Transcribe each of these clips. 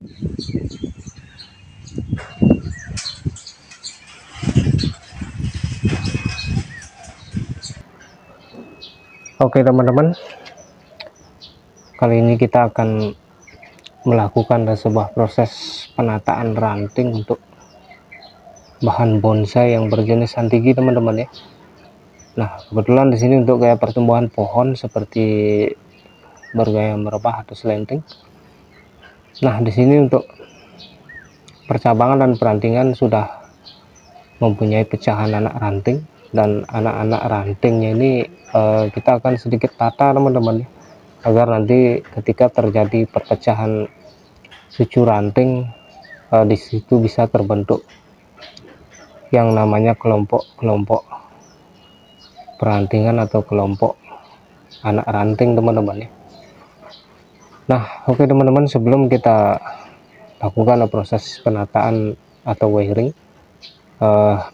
Oke teman-teman, kali ini kita akan melakukan sebuah proses penataan ranting untuk bahan bonsai yang berjenis santigi teman-teman ya. Nah kebetulan di sini untuk gaya pertumbuhan pohon seperti bergaya merebah atau selenting. Nah di sini untuk percabangan dan perantingan sudah mempunyai pecahan anak ranting, dan anak-anak rantingnya ini kita akan sedikit tata teman-teman ya, agar nanti ketika terjadi perpecahan cucu ranting di situ bisa terbentuk yang namanya kelompok-kelompok perantingan atau kelompok anak ranting teman-teman ya. Nah oke teman-teman, sebelum kita lakukan proses penataan atau wiring,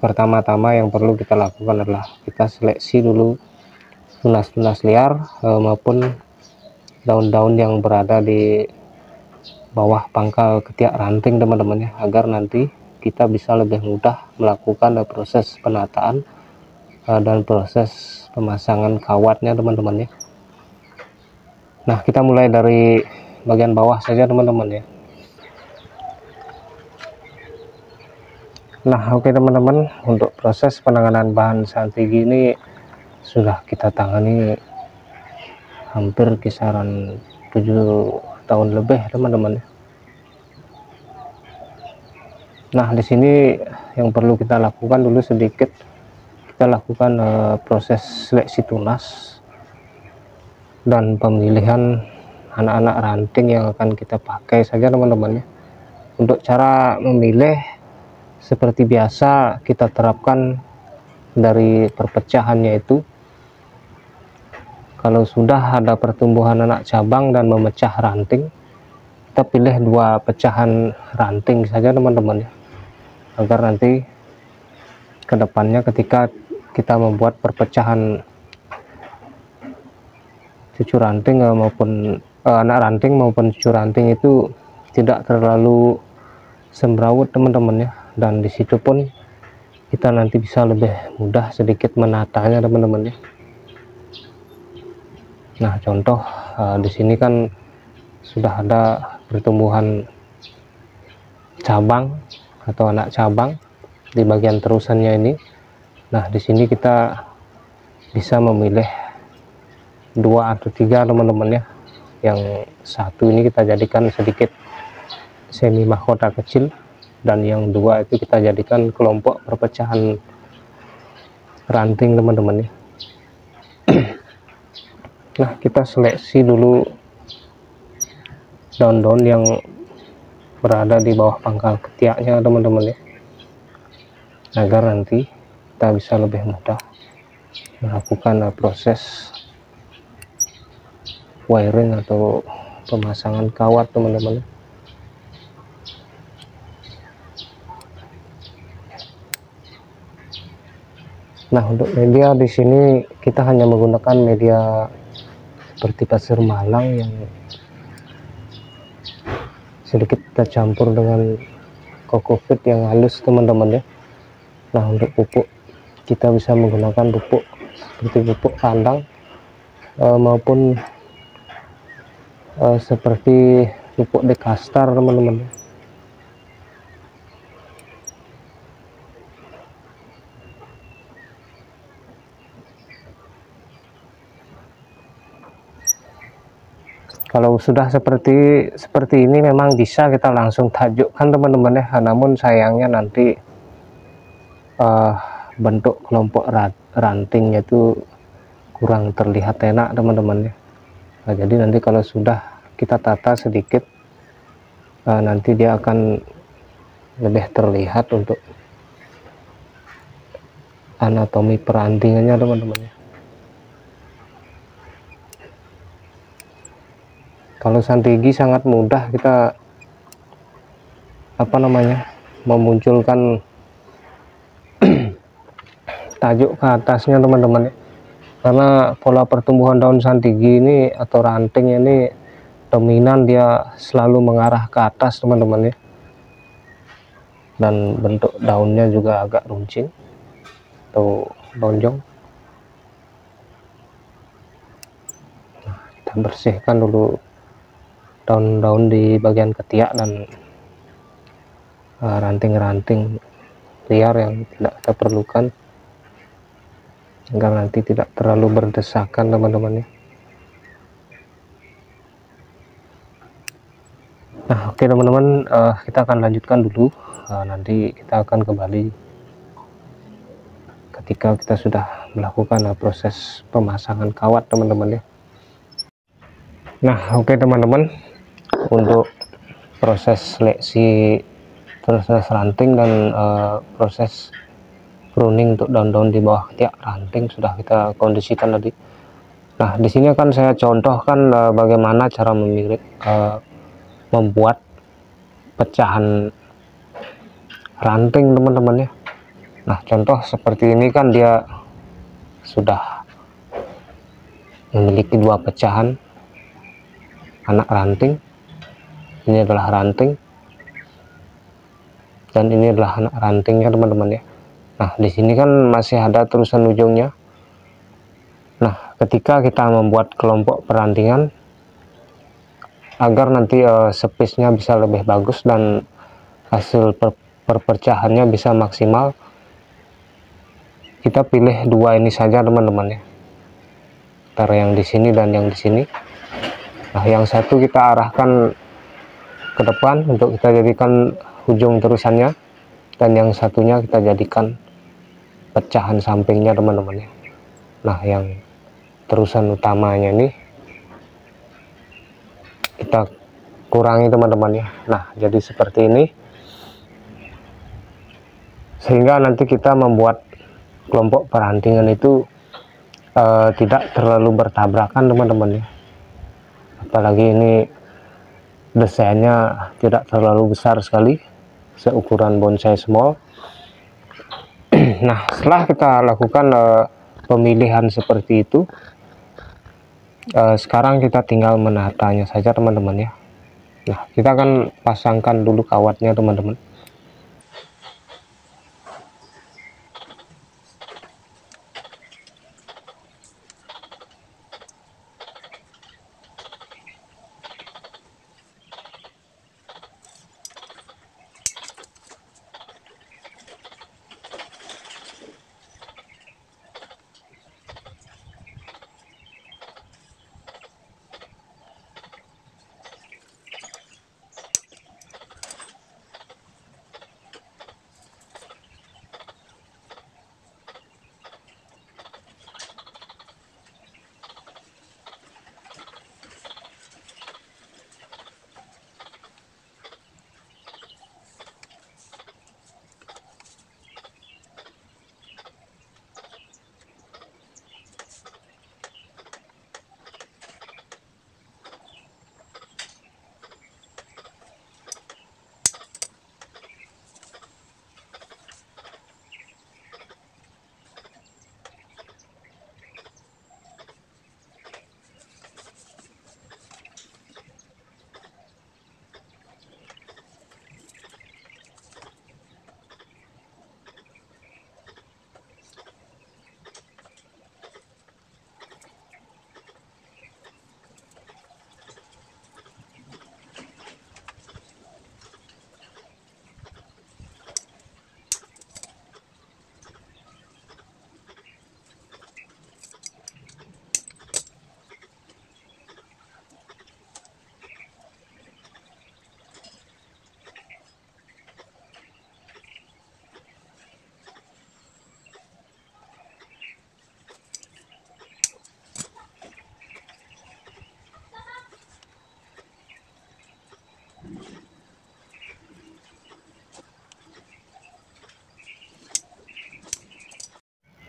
pertama-tama yang perlu kita lakukan adalah kita seleksi dulu tunas-tunas liar maupun daun-daun yang berada di bawah pangkal ketiak ranting teman-teman ya, agar nanti kita bisa lebih mudah melakukan proses penataan dan proses pemasangan kawatnya teman-teman ya. Nah kita mulai dari bagian bawah saja teman-teman ya. Nah oke teman-teman, untuk proses penanganan bahan santigi ini sudah kita tangani hampir kisaran 7 tahun lebih teman-teman. Nah di sini yang perlu kita lakukan dulu sedikit, kita lakukan proses seleksi tunas dan pemilihan anak-anak ranting yang akan kita pakai saja teman-teman ya. Untuk cara memilih seperti biasa kita terapkan dari perpecahannya, itu kalau sudah ada pertumbuhan anak cabang dan memecah ranting, kita pilih 2 pecahan ranting saja teman-teman ya, agar nanti kedepannya ketika kita membuat perpecahan cucu ranting maupun anak ranting maupun cucu ranting itu tidak terlalu semrawut teman-teman ya, dan disitu pun kita nanti bisa lebih mudah sedikit menatanya teman-teman ya. Nah contoh di sini kan sudah ada pertumbuhan cabang atau anak cabang di bagian terusannya ini. Nah di sini kita bisa memilih 2 atau 3 teman-teman ya. Yang satu ini kita jadikan sedikit semi mahkota kecil, dan yang 2 itu kita jadikan kelompok perpecahan ranting teman-teman ya. Nah kita seleksi dulu daun-daun yang berada di bawah pangkal ketiaknya teman-teman ya, agar nanti kita bisa lebih mudah melakukan proses wiring atau pemasangan kawat teman-teman. Nah untuk media di sini kita hanya menggunakan media seperti pasir malang yang sedikit kita campur dengan kokopit yang halus teman-teman ya. Nah untuk pupuk kita bisa menggunakan pupuk seperti pupuk kandang maupun seperti pupuk dekastar teman-teman. Kalau sudah seperti ini memang bisa kita langsung tajukkan teman-teman ya, namun sayangnya nanti bentuk kelompok rantingnya itu kurang terlihat enak teman-teman ya. Nah, jadi nanti kalau sudah kita tata sedikit nanti dia akan lebih terlihat untuk anatomi perantingannya teman-teman ya. Kalau santigi sangat mudah kita memunculkan tajuk ke atasnya teman-teman ya, karena pola pertumbuhan daun santigi ini atau ranting ini dominan dia selalu mengarah ke atas teman-teman ya, dan bentuk daunnya juga agak runcing atau lonjong. Kita bersihkan dulu daun-daun di bagian ketiak dan ranting-ranting liar yang tidak kita perlukan, agar nanti tidak terlalu berdesakan teman-teman ya. Nah oke teman-teman, kita akan lanjutkan dulu. Nanti kita akan kembali ketika kita sudah melakukan proses pemasangan kawat teman-teman ya. Nah oke teman-teman, untuk proses seleksi proses ranting dan proses pruning untuk daun-daun di bawah ketiak ranting sudah kita kondisikan tadi. Nah di sini akan saya contohkan bagaimana cara membuat pecahan ranting teman-teman ya. Nah contoh seperti ini kan dia sudah memiliki dua pecahan anak ranting. Ini adalah ranting dan ini adalah anak rantingnya teman-teman ya. Nah di sini kan masih ada terusan ujungnya. Nah ketika kita membuat kelompok perantingan agar nanti space-nya bisa lebih bagus dan hasil perpecahannya bisa maksimal, kita pilih dua ini saja teman-teman ya, antara yang di sini dan yang di sini. Nah yang satu kita arahkan ke depan untuk kita jadikan ujung terusannya, dan yang satunya kita jadikan pecahan sampingnya teman-teman ya. Nah yang terusan utamanya ini kita kurangi teman-teman ya. Nah jadi seperti ini, sehingga nanti kita membuat kelompok perantingan itu tidak terlalu bertabrakan teman-teman ya. Apalagi ini desainnya tidak terlalu besar sekali, seukuran bonsai small. Nah setelah kita lakukan pemilihan seperti itu, sekarang kita tinggal menatanya saja teman-teman ya. Nah kita akan pasangkan dulu kawatnya teman-teman.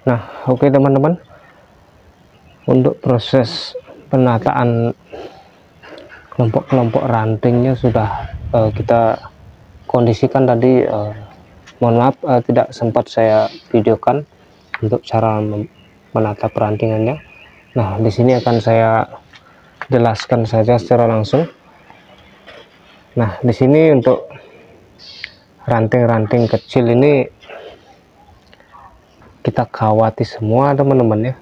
Nah oke teman-teman, untuk proses penataan kelompok-kelompok rantingnya sudah kita kondisikan tadi. Mohon maaf tidak sempat saya videokan untuk cara menata perantingannya. Nah di sini akan saya jelaskan saja secara langsung. Nah, di sini untuk ranting-ranting kecil ini kita kawati semua teman-teman ya.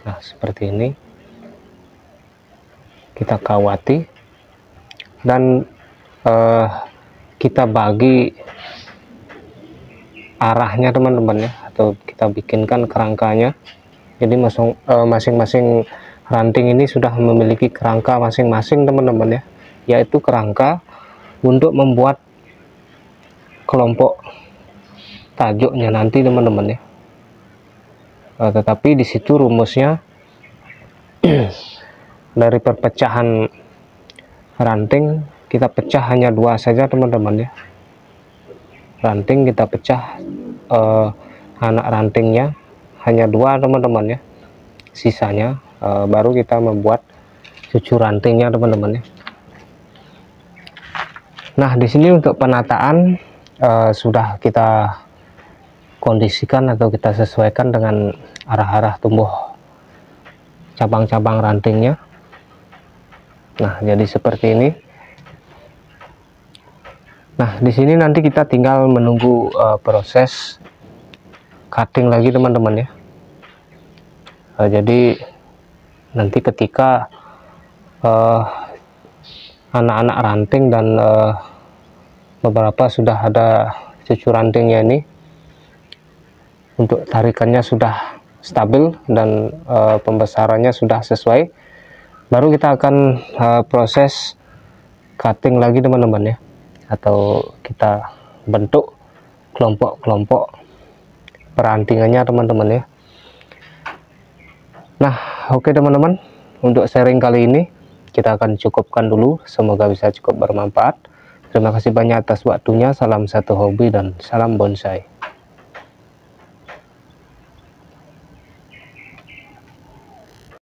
Nah, seperti ini kita kawati dan kita bagi arahnya teman-teman ya, atau kita bikinkan kerangkanya. Jadi masing-masing ranting ini sudah memiliki kerangka masing-masing teman-teman ya, yaitu kerangka untuk membuat kelompok tajuknya nanti teman-teman ya. Tetapi di situ rumusnya dari perpecahan ranting kita pecah hanya 2 saja teman-teman ya. Ranting kita pecah, anak rantingnya hanya 2 teman-teman ya, sisanya baru kita membuat cucu rantingnya teman-teman ya. Nah, di sini untuk penataan sudah kita kondisikan atau kita sesuaikan dengan arah-arah tumbuh cabang-cabang rantingnya. Nah, jadi seperti ini. Nah, di sini nanti kita tinggal menunggu proses cutting lagi teman-teman ya. Jadi nanti ketika anak-anak ranting dan beberapa sudah ada cucu rantingnya ini, untuk tarikannya sudah stabil dan pembesarannya sudah sesuai, baru kita akan proses cutting lagi teman-teman ya, atau kita bentuk kelompok-kelompok perantingannya teman-teman ya. Nah, oke teman-teman, untuk sharing kali ini kita akan cukupkan dulu. Semoga bisa cukup bermanfaat. Terima kasih banyak atas waktunya. Salam satu hobi dan salam bonsai.